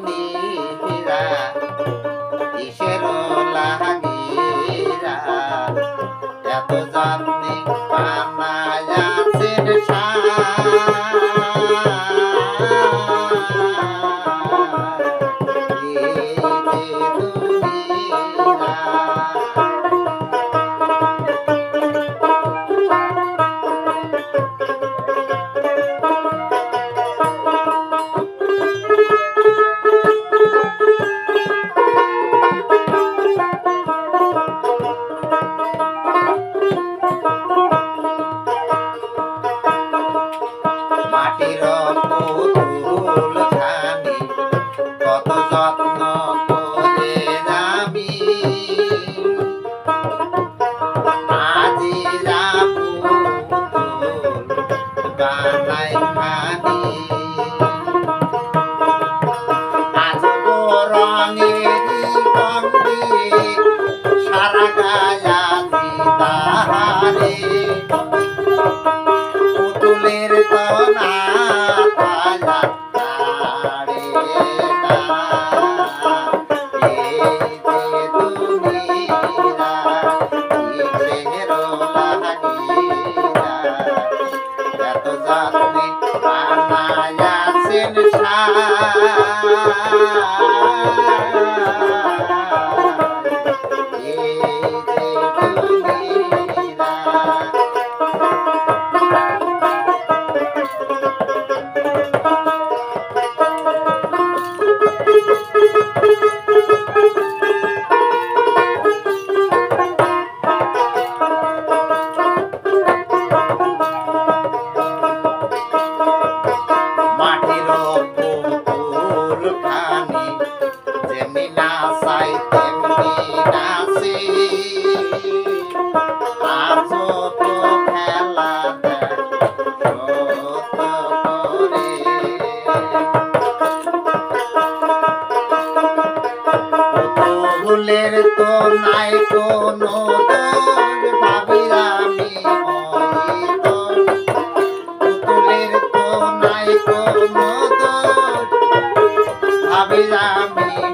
নীরা কিসের লাগিরা এত যত্নে বানায়াছেন মাটির পুতুল খানি কত যত্ন করে আমি আজি পুতুল বানাই খানি আজ রঙেরই বন্দি সারা গায়া তাহারে পুতুলের তো না পালা তারে না এই যে দুনিয়া কিসের লাগিরা এত যত্নে বানায়াছেন এই যে দুনিয়া মাটির পুতুল খানি যেমনি নাচাই তেমনি নাচি আজও তো খেলা সত করে পুতুলের তো নাই কোনো দোষ ভাবি আমি পুতুলের তো নাই কোনো দোষ ভাবি আমি